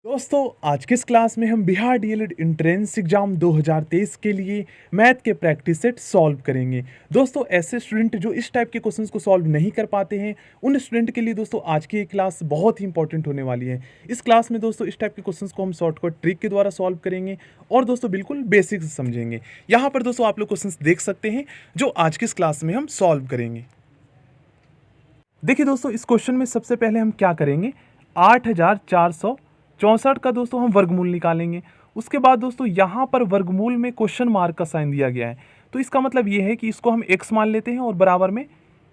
दोस्तों आज के इस क्लास में हम बिहार डीएलएड एंट्रेंस एग्जाम 2023 के लिए मैथ के प्रैक्टिस सेट सॉल्व करेंगे। दोस्तों ऐसे स्टूडेंट जो इस टाइप के क्वेश्चंस को सॉल्व नहीं कर पाते हैं उन स्टूडेंट के लिए दोस्तों आज की ये क्लास बहुत ही इंपॉर्टेंट होने वाली है। इस क्लास में दोस्तों इस टाइप के क्वेश्चंस को हम शॉर्टकट ट्रिक के द्वारा सॉल्व करेंगे और दोस्तों बिल्कुल बेसिक से समझेंगे। यहाँ पर दोस्तों आप लोग क्वेश्चंस देख सकते हैं जो आज की इस क्लास में हम सॉल्व करेंगे। देखिए दोस्तों इस क्वेश्चन में सबसे पहले हम क्या करेंगे, 8464 का दोस्तों हम वर्गमूल निकालेंगे। उसके बाद दोस्तों यहाँ पर वर्गमूल में क्वेश्चन मार्क का साइन दिया गया है, तो इसका मतलब ये है कि इसको हम x मान लेते हैं और बराबर में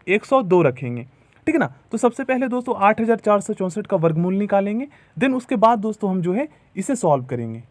102 रखेंगे। ठीक है ना। तो सबसे पहले दोस्तों 8464 का वर्गमूल निकालेंगे, देन उसके बाद दोस्तों हम जो है इसे सॉल्व करेंगे।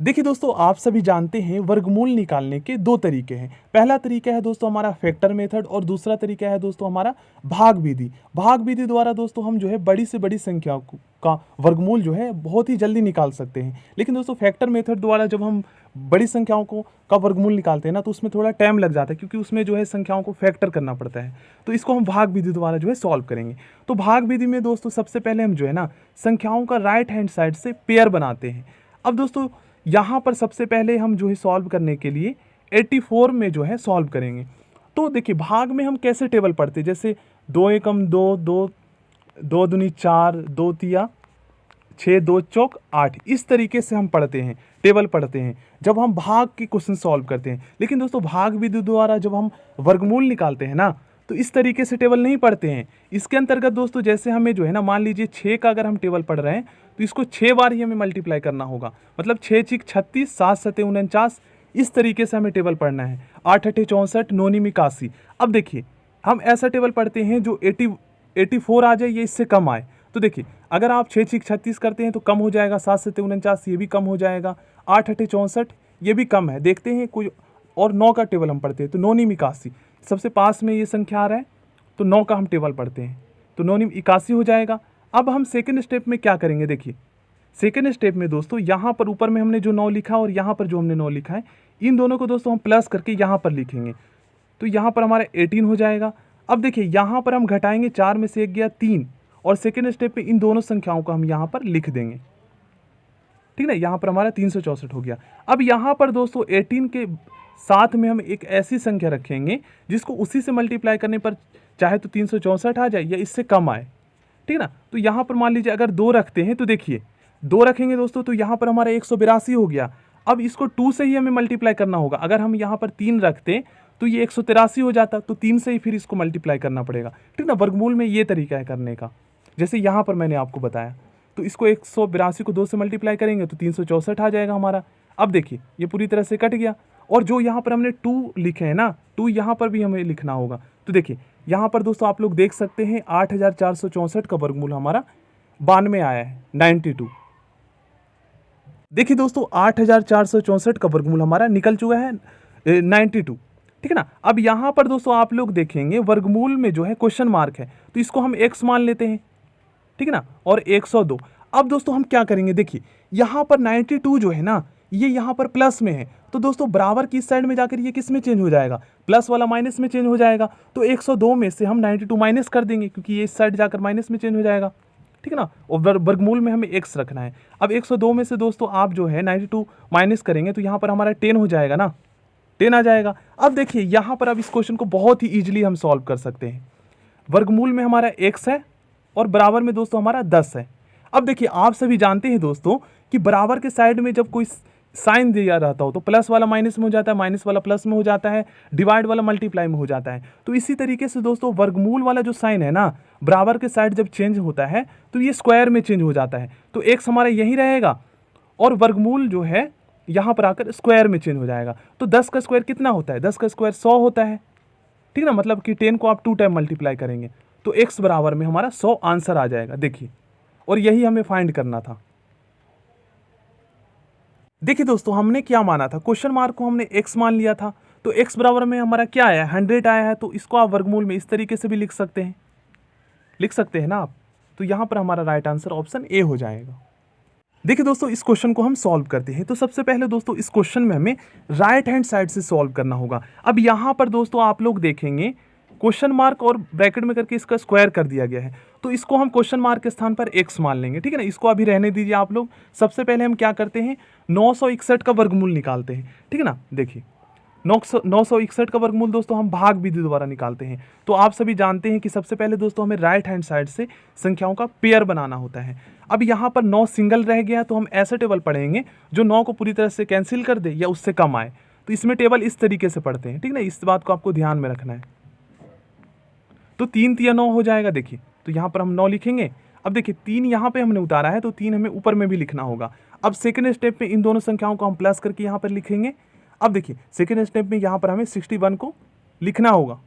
देखिए दोस्तों आप सभी जानते हैं वर्गमूल निकालने के दो तरीके हैं। पहला तरीका है दोस्तों हमारा फैक्टर मेथड और दूसरा तरीका है दोस्तों हमारा भाग विधि। भाग विधि द्वारा दोस्तों हम जो है बड़ी से बड़ी संख्या का वर्गमूल जो है बहुत ही जल्दी निकाल सकते हैं। लेकिन दोस्तों फैक्टर मेथड द्वारा जब हम बड़ी संख्याओं को का वर्गमूल निकालते हैं ना तो उसमें थोड़ा टाइम लग जाता है, क्योंकि उसमें जो है संख्याओं को फैक्टर करना पड़ता है। तो इसको हम भाग विधि द्वारा जो है सॉल्व करेंगे। तो भाग विधि में दोस्तों सबसे पहले हम जो है ना संख्याओं का राइट हैंड साइड से पेयर बनाते हैं। अब दोस्तों यहाँ पर सबसे पहले हम जो है सॉल्व करने के लिए 84 में जो है सॉल्व करेंगे। तो देखिए भाग में हम कैसे टेबल पढ़ते हैं, जैसे 2 एकम 2, 2 2 दूनी 4, 2 तिया 6, 2 चौक 8, इस तरीके से हम पढ़ते हैं, टेबल पढ़ते हैं जब हम भाग के क्वेश्चन सॉल्व करते हैं। लेकिन दोस्तों भाग विधि द्वारा जब हम वर्गमूल निकालते हैं ना तो इस तरीके से टेबल नहीं पढ़ते हैं। इसके अंतर्गत दोस्तों जैसे हमें जो है ना मान लीजिए 6 का अगर हम टेबल पढ़ रहे हैं तो इसको 6 बार ही हमें मल्टीप्लाई करना होगा, मतलब 6 6 36, 7 7 49, इस तरीके से हमें टेबल पढ़ना है। 8 8 64, 9 9 81। अब देखिए हम ऐसा टेबल पढ़ते हैं जो 84 आ जाए या इससे कम आए। तो देखिए अगर आप 6 6 36 करते हैं तो कम हो जाएगा, 7 7 49 ये भी कम हो जाएगा, 8 8 64 ये भी कम है। देखते हैं कोई और 9 का टेबल हम पढ़ते हैं तो 9 9 81, सबसे पास में ये संख्या आ रहा है तो 9 का हम टेबल पढ़ते हैं तो 9 9 81 हो जाएगा। अब हम सेकंड स्टेप में क्या करेंगे, देखिए सेकंड स्टेप में दोस्तों यहाँ पर ऊपर में हमने जो 9 लिखा और यहाँ पर जो हमने 9 लिखा है इन दोनों को दोस्तों हम प्लस करके यहाँ पर लिखेंगे तो यहाँ पर हमारा 18 हो जाएगा। अब देखिए यहाँ पर हम घटाएंगे, 4 में से 1 गया 3, और सेकंड स्टेप पे इन दोनों संख्याओं को हम यहाँ पर लिख देंगे। ठीक है, यहाँ पर हमारा 364 हो गया। अब यहाँ पर दोस्तों 18 के साथ में हम एक ऐसी संख्या रखेंगे जिसको उसी से मल्टीप्लाई करने पर चाहे तो 364 आ जाए या इससे कम आए। ठीक है ना। तो यहाँ पर मान लीजिए अगर 2 रखते हैं तो देखिए 2 रखेंगे दोस्तों तो यहाँ पर हमारा 182 हो गया। अब इसको 2 से ही हमें मल्टीप्लाई करना होगा। अगर हम यहाँ पर 3 रखते तो ये 183 हो जाता, तो 3 से ही फिर इसको मल्टीप्लाई करना पड़ेगा। ठीक ना। वर्गमूल में ये तरीका है करने का, जैसे यहाँ पर मैंने आपको बताया। तो इसको 182 को 2 से मल्टीप्लाई करेंगे तो 364 आ जाएगा हमारा। अब देखिए ये पूरी तरह से कट गया, और जो यहाँ पर हमने 2 लिखे हैं ना, 2 यहाँ पर भी हमें लिखना होगा। तो देखिए यहाँ पर दोस्तों आप लोग देख सकते हैं 8464 का वर्गमूल हमारा 92 आया है, 92। देखिए दोस्तों 8464 का वर्गमूल हमारा निकल चुका है 92। ठीक है ना। अब यहाँ पर दोस्तों आप लोग देखेंगे वर्गमूल में जो है क्वेश्चन मार्क है तो इसको हम x मान लेते हैं। ठीक है ना, और 102। अब दोस्तों हम क्या करेंगे, देखिए यहाँ पर 92 जो है ना ये यहाँ पर प्लस में है, तो दोस्तों बराबर की साइड में जाकर ये किस में चेंज हो जाएगा, प्लस वाला माइनस में चेंज हो जाएगा। तो 102 में से हम 92 माइनस कर देंगे, क्योंकि ये इस साइड जाकर माइनस में चेंज हो जाएगा। ठीक है ना। और वर्गमूल में हमें x रखना है। अब 102 में से दोस्तों आप जो है 92 माइनस करेंगे तो यहाँ पर हमारा 10 हो जाएगा ना, 10 आ जाएगा। अब देखिए यहाँ पर अब इस क्वेश्चन को बहुत ही ईजिली हम सॉल्व कर सकते हैं। वर्गमूल में हमारा x है और बराबर में दोस्तों हमारा 10 है। अब देखिए आप सभी जानते हैं दोस्तों कि बराबर के साइड में जब कोई साइन दिया रहता हो तो प्लस वाला माइनस में हो जाता है, माइनस वाला प्लस में हो जाता है, डिवाइड वाला मल्टीप्लाई में हो जाता है। तो इसी तरीके से दोस्तों वर्गमूल वाला जो साइन है ना बराबर के साइड जब चेंज होता है तो ये स्क्वायर में चेंज हो जाता है। तो x हमारा यही रहेगा और वर्गमूल जो है यहाँ पर आकर स्क्वायर में चेंज हो जाएगा। तो 10 का स्क्वायर कितना होता है, 10 का स्क्वायर 100 होता है। ठीक ना, मतलब कि 10 को आप 2 टाइम मल्टीप्लाई करेंगे तो x बराबर में हमारा 100 आंसर आ जाएगा। देखिए, और यही हमें फाइंड करना था। देखिए दोस्तों हमने क्या माना था, क्वेश्चन मार्क को हमने x मान लिया था, तो x बराबर में हमारा क्या आया, 100 आया है। तो इसको आप वर्गमूल में इस तरीके से भी लिख सकते हैं ना आप। तो यहाँ पर हमारा राइट आंसर ऑप्शन ए हो जाएगा। देखिए दोस्तों इस क्वेश्चन को हम सॉल्व करते हैं। तो सबसे पहले दोस्तों इस क्वेश्चन में हमें राइट हैंड साइड से सॉल्व करना होगा। अब यहाँ पर दोस्तों आप लोग देखेंगे क्वेश्चन मार्क और ब्रैकेट में करके इसका स्क्वायर कर दिया गया है, तो इसको हम क्वेश्चन मार्क के स्थान पर x मान लेंगे, ठीक है ना। इसको अभी रहने दीजिए आप लोग। सबसे पहले हम क्या करते हैं, 961 का वर्गमूल निकालते हैं, ठीक है ना। देखिए 961 का वर्गमूल दोस्तों हम भाग विधि द्वारा निकालते हैं। तो आप सभी जानते हैं कि सबसे पहले दोस्तों हमें राइट हैंड साइड से संख्याओं का पेयर बनाना होता है। अब यहाँ पर 9 सिंगल रह गया, तो हम ऐसा टेबल पढ़ेंगे जो 9 को पूरी तरह से कैंसिल कर दे या उससे कम आए। तो इसमें टेबल इस तरीके से पढ़ते हैं, ठीक है ना। इस बात को आपको ध्यान में रखना है। तो 3 तिया 9 हो जाएगा। देखिए तो यहाँ पर हम 9 लिखेंगे। अब देखिए 3 यहाँ पे हमने उतारा है, तो 3 हमें ऊपर में भी लिखना होगा। अब सेकंड स्टेप में इन दोनों संख्याओं को हम प्लस करके यहाँ पर लिखेंगे। अब देखिए सेकंड स्टेप में यहाँ पर हमें 61 को लिखना होगा।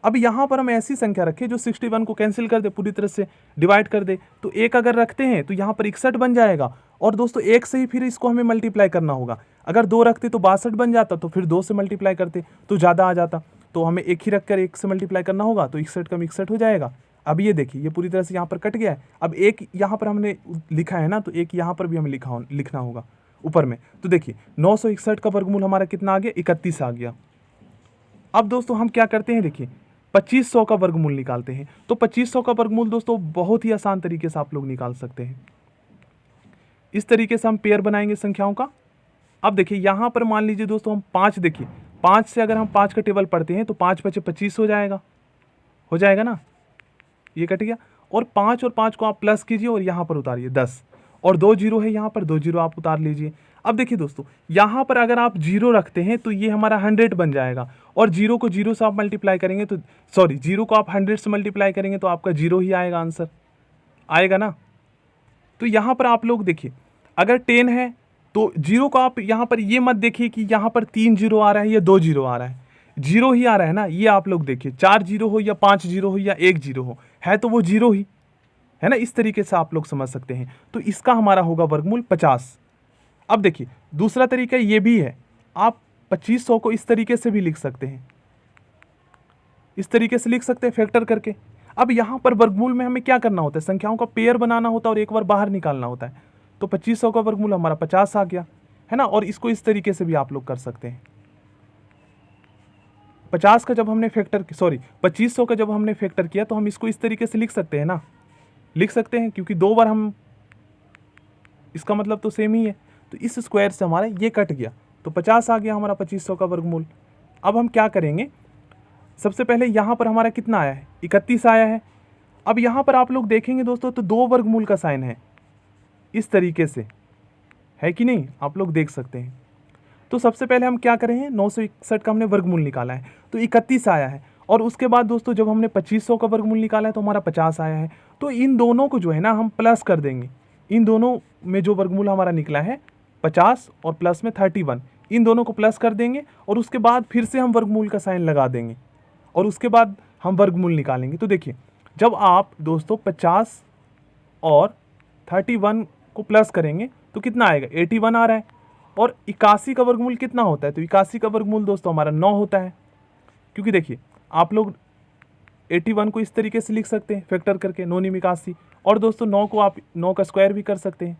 अब यहाँ पर हम ऐसी संख्या रखें जो 61 को कैंसिल कर दे, पूरी तरह से डिवाइड कर दे। तो 1 अगर रखते हैं तो यहाँ पर 61 बन जाएगा, और दोस्तों 1 से ही फिर इसको हमें मल्टीप्लाई करना होगा। अगर 2 रखते तो 62 बन जाता, तो फिर 2 से मल्टीप्लाई करते तो ज़्यादा आ जाता। तो हमें 1 ही रखकर 1 से मल्टीप्लाई करना होगा, तो 61 का 61 हो जाएगा। अब ये देखिए ये पूरी तरह से यहाँ पर कट गया है। अब 1 यहाँ पर हमने लिखा है ना, तो 1 यहाँ पर भी हमें लिखना होगा ऊपर में। तो देखिए 961 का वर्गमूल हमारा कितना आ गया, 31 आ गया। अब दोस्तों हम क्या करते हैं, देखिए 2500 का वर्गमूल निकालते हैं। तो 2500 का वर्गमूल दोस्तों बहुत ही आसान तरीके से आप लोग निकाल सकते हैं। इस तरीके से हम पेयर बनाएंगे संख्याओं का। अब देखिए यहाँ पर मान लीजिए दोस्तों हम 5, देखिए 5 से अगर हम 5 का टेबल पढ़ते हैं तो 5 × 5 = 25 हो जाएगा ना, ये कट गया। और 5 और 5 को आप प्लस कीजिए और यहाँ पर उतारिए 10, और 2 जीरो है यहाँ पर, 2 जीरो आप उतार लीजिए। अब देखिए दोस्तों यहाँ पर अगर आप 0 रखते हैं तो ये हमारा 100 बन जाएगा, और 0 को 0 से आप मल्टीप्लाई करेंगे तो 0 को आप 100 से मल्टीप्लाई करेंगे तो आपका 0 ही आएगा, आंसर आएगा ना। तो यहाँ पर आप लोग देखिए अगर 10 है तो 0 को आप यहाँ पर ये मत देखिए कि यहाँ पर 3 0 आ रहा है या 2 0 आ रहा है, 0 ही आ रहा है ना। ये आप लोग देखिए 4 0 हो या 5 0 हो या 1 0 हो, है तो वो 0 ही है ना। इस तरीके से आप लोग समझ सकते हैं। तो इसका हमारा होगा वर्गमूल 50। अब देखिए दूसरा तरीका ये भी है, आप 2500 को इस तरीके से भी लिख सकते हैं, इस तरीके से लिख सकते हैं फैक्टर करके। अब यहाँ पर वर्गमूल में हमें क्या करना होता है, संख्याओं का पेयर बनाना होता है और एक बार बाहर निकालना होता है। तो 2500 का वर्गमूल हमारा 50 आ गया, है ना। और इसको इस तरीके से भी आप लोग कर सकते हैं। 50 का जब हमने फैक्टर 2500 का जब हमने फैक्टर किया तो हम इसको इस तरीके से लिख सकते हैं ना, लिख सकते हैं, क्योंकि 2 बार हम, इसका मतलब तो सेम ही है। तो इस स्क्वायर से हमारा ये कट गया, तो 50 आ गया हमारा 2500 का वर्गमूल। अब हम क्या करेंगे, सबसे पहले यहाँ पर हमारा कितना आया है, 31 आया है। अब यहाँ पर आप लोग देखेंगे दोस्तों तो 2 वर्गमूल का साइन है, इस तरीके से है कि नहीं, आप लोग देख सकते हैं। तो सबसे पहले हम क्या करें हैं, 961 का हमने वर्गमूल निकाला है तो 31 आया है, और उसके बाद दोस्तों जब हमने 2500 का वर्गमूल निकाला है तो हमारा 50 आया है। तो इन दोनों को जो है ना हम प्लस कर देंगे, इन दोनों में जो वर्गमूल हमारा निकला है 50 और प्लस में 31, इन दोनों को प्लस कर देंगे, और उसके बाद फिर से हम वर्गमूल का साइन लगा देंगे, और उसके बाद हम वर्गमूल निकालेंगे। तो देखिए जब आप दोस्तों 50 और 31 को प्लस करेंगे तो कितना आएगा, 81 आ रहा है। और 81 का वर्गमूल कितना होता है, तो 81 का वर्गमूल दोस्तों हमारा 9 होता है। क्योंकि देखिए आप लोग 81 को इस तरीके से लिख सकते हैं फैक्टर करके, 9 × 81, और दोस्तों 9 को आप 9 का स्क्वायर भी कर सकते हैं,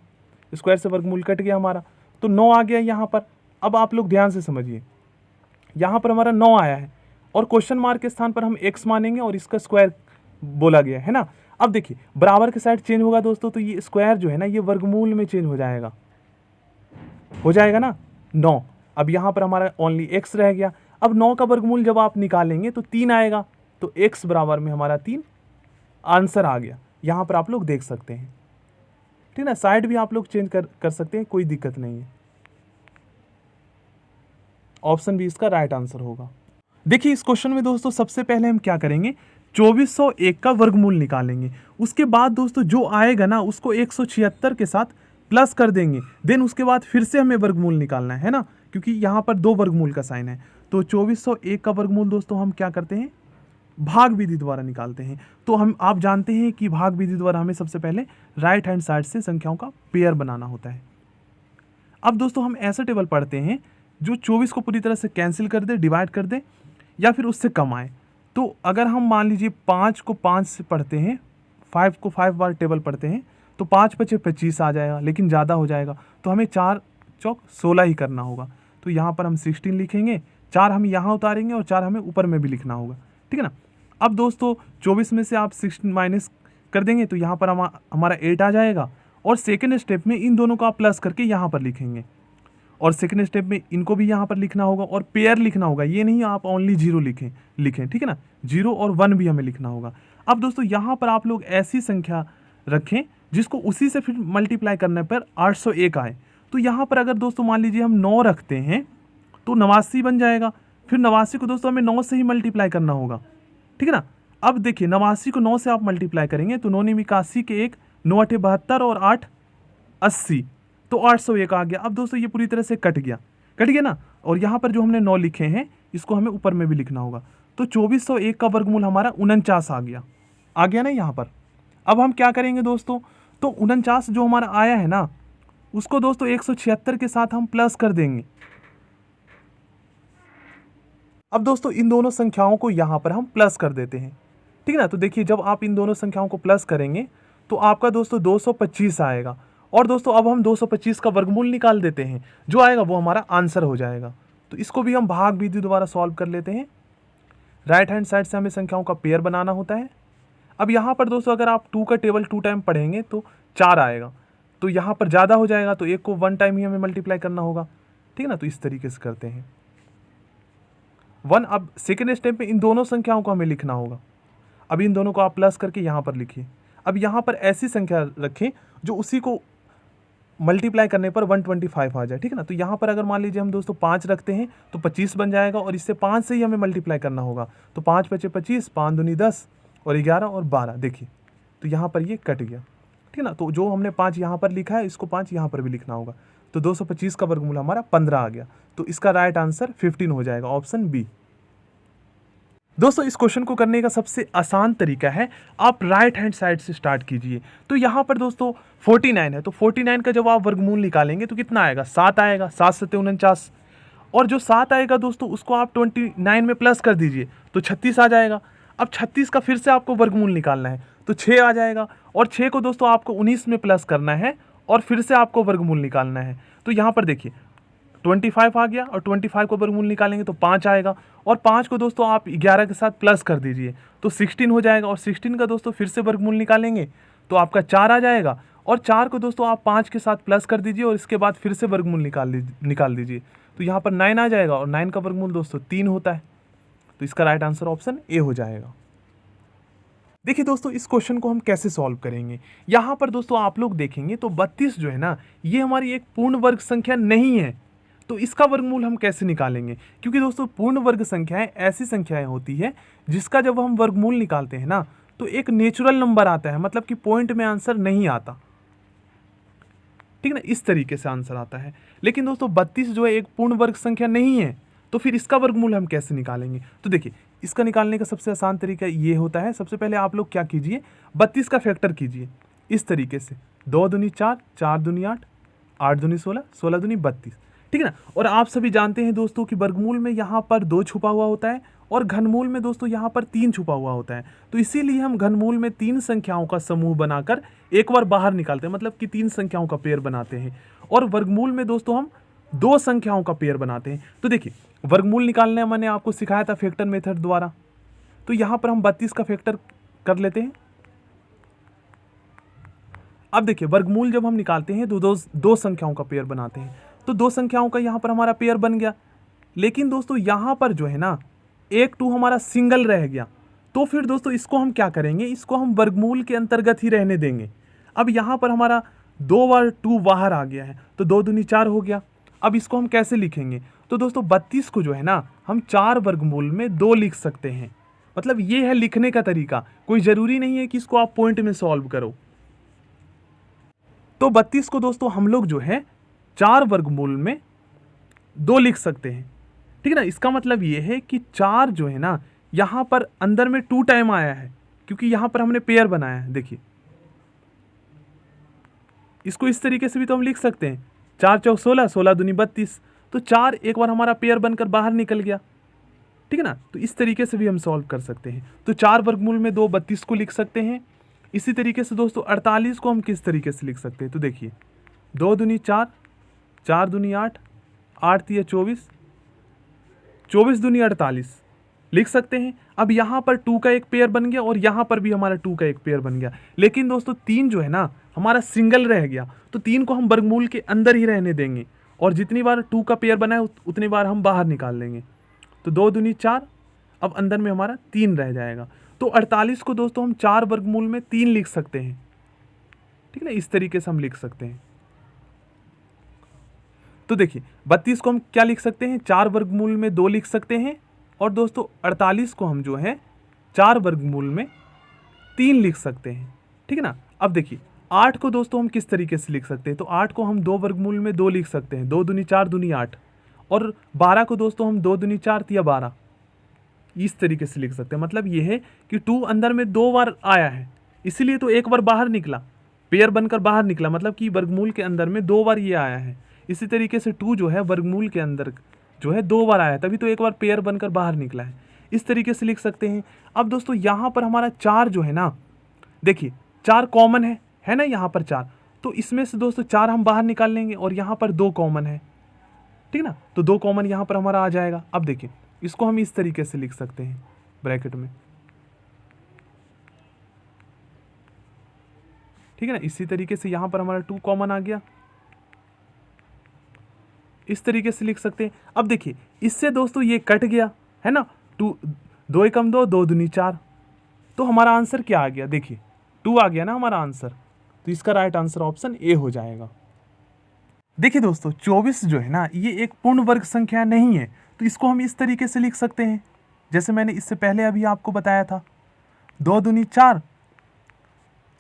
स्क्वायर से वर्गमूल कट गया हमारा, तो 9 आ गया यहाँ पर। अब आप लोग ध्यान से समझिए, यहाँ पर हमारा 9 आया है, और क्वेश्चन मार्क के स्थान पर हम x मानेंगे और इसका स्क्वायर बोला गया है ना। अब देखिए बराबर के साइड चेंज होगा दोस्तों, तो ये स्क्वायर जो है ना ये वर्गमूल में चेंज हो जाएगा ना 9। अब यहाँ पर हमारा ओनली x रह गया। अब 9 का वर्गमूल जब आप निकालेंगे तो 3 आएगा, तो x बराबर में हमारा 3 आंसर आ गया। यहाँ पर आप लोग देख सकते हैं, ठीक है ना। साइड भी आप लोग चेंज कर सकते हैं, कोई दिक्कत नहीं है। ऑप्शन बी इसका राइट आंसर होगा। देखिए इस क्वेश्चन में दोस्तों सबसे पहले हम क्या करेंगे, 2401 का वर्गमूल निकालेंगे। उसके बाद दोस्तों जो आएगा ना उसको 176 के साथ प्लस कर देंगे, देन उसके बाद फिर से हमें वर्गमूल निकालना है ना, क्योंकि यहाँ पर 2 वर्गमूल का साइन है। तो 2401 का वर्गमूल दोस्तों हम क्या करते हैं, भाग विधि द्वारा निकालते हैं। तो आप जानते हैं कि भाग विधि द्वारा हमें सबसे पहले राइट हैंड साइड से संख्याओं का पेयर बनाना होता है। अब दोस्तों हम ऐसा टेबल पढ़ते हैं जो 24 को पूरी तरह से कैंसिल कर दे, डिवाइड कर दे, या फिर उससे कम आए। तो अगर हम मान लीजिए 5 को 5 से पढ़ते हैं, 5 को 5 बार टेबल पढ़ते हैं, तो 5 × 5 = 25 आ जाएगा, लेकिन ज़्यादा हो जाएगा, तो हमें 4 चौक 16 ही करना होगा। तो यहाँ पर हम 16 लिखेंगे, 4 हम यहाँ उतारेंगे और 4 हमें ऊपर में भी लिखना होगा, ठीक है ना। अब दोस्तों 24 में से आप 6 माइनस कर देंगे तो यहाँ पर हमारा 8 आ जाएगा, और सेकेंड स्टेप में इन दोनों को आप प्लस करके यहाँ पर लिखेंगे, और सेकेंड स्टेप में इनको भी यहाँ पर लिखना होगा और पेयर लिखना होगा, ये नहीं आप ओनली 0 लिखें, ठीक है ना। 0 और 1 भी हमें लिखना होगा। अब दोस्तों यहाँ पर आप लोग ऐसी संख्या रखें जिसको उसी से फिर मल्टीप्लाई करने पर 801 आए। तो यहाँ पर अगर दोस्तों मान लीजिए हम 9 रखते हैं तो 89 बन जाएगा, फिर 89 को दोस्तों हमें 9 से ही मल्टीप्लाई करना होगा, ठीक है ना। अब देखिए 89 को 9 से आप मल्टीप्लाई करेंगे तो 9 9 81 के 1, 9 8 72 और 8 80, तो 801 आ गया। अब दोस्तों ये पूरी तरह से कट गया ना, और यहाँ पर जो हमने 9 लिखे हैं इसको हमें ऊपर में भी लिखना होगा। तो 2401 का वर्गमूल हमारा 49 आ गया ना यहाँ पर। अब हम क्या करेंगे दोस्तों, तो 49 जो हमारा आया है ना उसको दोस्तों 176 के साथ हम प्लस कर देंगे। अब दोस्तों इन दोनों संख्याओं को यहाँ पर हम प्लस कर देते हैं, ठीक है ना। तो देखिए जब आप इन दोनों संख्याओं को प्लस करेंगे तो आपका दोस्तों 225 आएगा, और दोस्तों अब हम 225 का वर्गमूल निकाल देते हैं, जो आएगा वो हमारा आंसर हो जाएगा। तो इसको भी हम भाग विधि द्वारा सॉल्व कर लेते हैं। राइट हैंड साइड से हमें संख्याओं का पेयर बनाना होता है। अब यहाँ पर दोस्तों अगर आप 2 का टेबल 2 टाइम पढ़ेंगे तो 4 आएगा, तो यहाँ पर ज़्यादा हो जाएगा तो 1 को 1 टाइम ही हमें मल्टीप्लाई करना होगा, ठीक है ना। तो इस तरीके से करते हैं 1। अब सेकेंड स्टेप में इन दोनों संख्याओं को हमें लिखना होगा। अब इन दोनों को आप प्लस करके यहाँ पर लिखिए। अब यहाँ पर ऐसी संख्या रखें जो उसी को मल्टीप्लाई करने पर 125 आ जाए, ठीक है ना। तो यहाँ पर अगर मान लीजिए हम दोस्तों 5 रखते हैं तो 25 बन जाएगा, और इससे 5 से ही हमें मल्टीप्लाई करना होगा। तो 5 बचे 25, 5 दूनी 10 और 11 और 12, देखिए तो यहाँ पर ये कट गया, ठीक है ना। तो जो हमने 5 यहाँ पर लिखा है इसको 5 यहाँ पर भी लिखना होगा। तो 225 का वर्गमूल हमारा 15 आ गया। तो इसका राइट आंसर 15 हो जाएगा, ऑप्शन बी। दोस्तों इस क्वेश्चन को करने का सबसे आसान तरीका है, आप राइट हैंड साइड से स्टार्ट कीजिए। तो यहाँ पर दोस्तों 49 है, तो 49 का जब आप वर्गमूल निकालेंगे तो कितना आएगा, 7 आएगा, 7 7 49, और जो 7 आएगा दोस्तों उसको आप 29 में प्लस कर दीजिए तो 36 आ जाएगा। अब 36 का फिर से आपको वर्गमूल निकालना है तो 6 आ जाएगा, और 6 को दोस्तों आपको 19 में प्लस करना है और फिर से आपको वर्गमूल निकालना है। तो यहाँ पर देखिए 25 आ गया, और 25 को वर्गमूल निकालेंगे तो 5 आएगा, और 5 को दोस्तों आप 11 के साथ प्लस कर दीजिए तो 16 हो जाएगा, और 16 का दोस्तों फिर से वर्गमूल निकालेंगे तो आपका 4 आ जाएगा, और 4 को दोस्तों आप 5 के साथ प्लस कर दीजिए और इसके बाद फिर से वर्गमूल निकाल दीजिए तो यहाँ पर 9 आ जाएगा, और 9 का वर्गमूल दोस्तों 3 होता है। तो इसका राइट आंसर ऑप्शन ए हो जाएगा। देखिए दोस्तों इस क्वेश्चन को हम कैसे सॉल्व करेंगे। यहाँ पर दोस्तों आप लोग देखेंगे तो 32 जो है ना ये हमारी एक पूर्ण वर्ग संख्या नहीं है, तो इसका वर्गमूल हम कैसे निकालेंगे। क्योंकि दोस्तों पूर्ण वर्ग संख्याएं ऐसी संख्याएं होती है जिसका जब हम वर्गमूल निकालते हैं ना तो एक नेचुरल नंबर आता है, मतलब कि पॉइंट में आंसर नहीं आता, ठीक है ना, इस तरीके से आंसर आता है। लेकिन दोस्तों 32 जो है एक पूर्ण वर्ग संख्या नहीं है, तो फिर इसका वर्गमूल हम कैसे निकालेंगे। तो देखिए इसका निकालने का सबसे आसान तरीका ये होता है, सबसे पहले आप लोग क्या कीजिए, 32 का फैक्टर कीजिए इस तरीके से, 2 दूनी 4, 4 दूनी 8, 8 दूनी 16, 16 दूनी 32, ठीक है ना। और आप सभी जानते हैं दोस्तों कि वर्गमूल में यहाँ पर 2 छुपा हुआ होता है और घनमूल में दोस्तों यहाँ पर 3 छुपा हुआ होता है। तो इसीलिए हम घनमूल में 3 संख्याओं का समूह बनाकर एक बार बाहर निकालते हैं, मतलब कि 3 संख्याओं का पेयर बनाते हैं, और वर्गमूल में दोस्तों हम 2 संख्याओं का पेयर बनाते हैं। तो देखिए वर्गमूल निकालने मैंने आपको सिखाया था फैक्टर मेथड द्वारा, तो यहाँ पर हम 32 का फैक्टर कर लेते हैं। अब देखिए वर्गमूल जब हम निकालते हैं तो दो संख्याओं का पेयर बनाते हैं, तो 2 संख्याओं का यहाँ पर हमारा पेयर बन गया। लेकिन दोस्तों यहाँ पर जो है ना 1 2 हमारा सिंगल रह गया, तो फिर दोस्तों इसको हम क्या करेंगे, इसको हम वर्गमूल के अंतर्गत ही रहने देंगे। अब यहाँ पर हमारा 2 बार 2 बाहर आ गया है, तो 2 दूनी 4 हो गया। अब इसको हम कैसे लिखेंगे, तो दोस्तों 32 को जो है ना हम 4 वर्गमूल में 2 लिख सकते हैं, मतलब ये है लिखने का तरीका, कोई ज़रूरी नहीं है कि इसको आप पॉइंट में सॉल्व करो। तो 32 को दोस्तों हम लोग जो है 4 वर्गमूल में 2 लिख सकते हैं, ठीक है ना। इसका मतलब ये है कि 4 जो है ना यहाँ पर अंदर में 2 टाइम आया है, क्योंकि यहाँ पर हमने पेयर बनाया है। देखिए इसको इस तरीके से भी तो हम लिख सकते हैं, 4 चौक 16, 16 दूनी 32, तो 4 एक बार हमारा पेयर बनकर बाहर निकल गया, ठीक है ना। तो इस तरीके से भी हम सॉल्व कर सकते हैं। तो 4 वर्गमूल में 2 32 को लिख सकते हैं। इसी तरीके से दोस्तों 48 को हम किस तरीके से लिख सकते हैं, तो देखिए 2 दूनी 4, 4 दूनी 8, 8 3 24, 24 दूनी 48, लिख सकते हैं। अब यहाँ पर 2 का एक पेयर बन गया और यहाँ पर भी हमारा 2 का एक पेयर बन गया, लेकिन दोस्तों 3 जो है ना हमारा सिंगल रह गया, तो 3 को हम वर्गमूल के अंदर ही रहने देंगे और जितनी बार 2 का पेयर बना है उतनी बार हम बाहर निकाल लेंगे। तो 2 दूनी 4, अब अंदर में हमारा 3 रह जाएगा। तो 48 को दोस्तों हम 4 वर्गमूल में 3 लिख सकते हैं, ठीक है ना, इस तरीके से हम लिख सकते हैं। तो देखिए 32 को हम क्या लिख सकते हैं, 4 वर्गमूल में 2 लिख सकते हैं, और दोस्तों 48 को हम जो है 4 वर्गमूल में 3 लिख सकते हैं, ठीक है ना। अब देखिए 8 को दोस्तों हम किस तरीके से लिख सकते हैं, तो 8 को हम 2 वर्गमूल में 2 लिख सकते हैं, 2 दूनी 4 दूनी 8, और 12 को दोस्तों हम 2 दूनी 4 या 12 इस तरीके से लिख सकते हैं। मतलब ये है कि 2 अंदर में 2 बार आया है, इसीलिए तो एक बार बाहर निकला, पेयर बनकर बाहर निकला, मतलब कि वर्गमूल के अंदर में 2 बार ये आया है। इसी तरीके से 2 जो है वर्गमूल के अंदर जो है 2 बार आया है, तभी तो एक बार पेयर बनकर बाहर निकला है, इस तरीके से लिख सकते हैं। अब दोस्तों यहाँ पर हमारा 4 जो है ना, देखिए 4 कॉमन है ना, यहाँ पर 4, तो इसमें से दोस्तों 4 हम बाहर निकाल लेंगे और यहाँ पर 2 कॉमन है, ठीक ना, तो 2 कॉमन यहाँ पर हमारा आ जाएगा। अब देखिए इसको हम इस तरीके से लिख सकते हैं ब्रैकेट में, ठीक है ना, इसी तरीके से यहाँ पर हमारा 2 कॉमन आ गया, इस तरीके से लिख सकते हैं। अब देखिए इससे दोस्तों ये कट गया है ना, 2 2 एकम 2, 2 दूनी 4, तो हमारा आंसर क्या आ गया, देखिए 2 आ गया ना हमारा आंसर, तो इसका राइट आंसर ऑप्शन ए हो जाएगा। देखिए दोस्तों 24 जो है ना ये एक पूर्ण वर्ग संख्या नहीं है, तो इसको हम इस तरीके से लिख सकते हैं जैसे मैंने इससे पहले अभी आपको बताया था, 2 दूनी 4,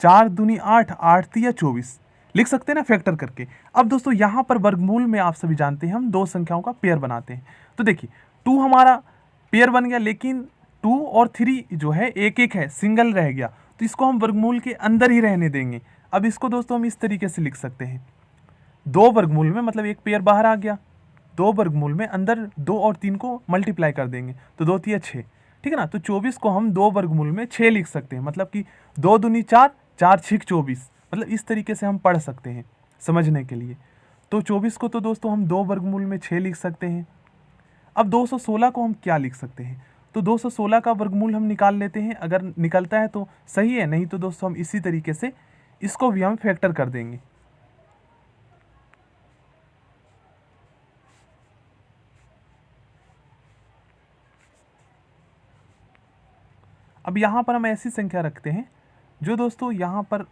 4 दूनी 8, 8 तिया 24 लिख सकते हैं ना फैक्टर करके। अब दोस्तों यहाँ पर वर्गमूल में आप सभी जानते हैं हम 2 संख्याओं का पेयर बनाते हैं, तो देखिए 2 हमारा पेयर बन गया, लेकिन 2 और 3 जो है एक एक है, सिंगल रह गया, तो इसको हम वर्गमूल के अंदर ही रहने देंगे। अब इसको दोस्तों हम इस तरीके से लिख सकते हैं, 2 वर्गमूल में मतलब एक पेयर बाहर आ गया, 2 वर्गमूल में अंदर 2 और 3 को मल्टीप्लाई कर देंगे, तो 2 तिया 6, ठीक है ना। तो 24 को हम 2 वर्गमूल में 6 लिख सकते हैं, मतलब कि 2 दूनी 4, 4 6 24, मतलब इस तरीके से हम पढ़ सकते हैं समझने के लिए। तो 24 को तो दोस्तों हम 2 वर्गमूल में 6 लिख सकते हैं। अब 216 को हम क्या लिख सकते हैं, तो 216 का वर्गमूल हम निकाल लेते हैं, अगर निकलता है तो सही है, नहीं तो दोस्तों हम इसी तरीके से इसको भी हम फैक्टर कर देंगे। अब यहाँ पर हम ऐसी संख्या रखते हैं जो दोस्तों यहाँ पर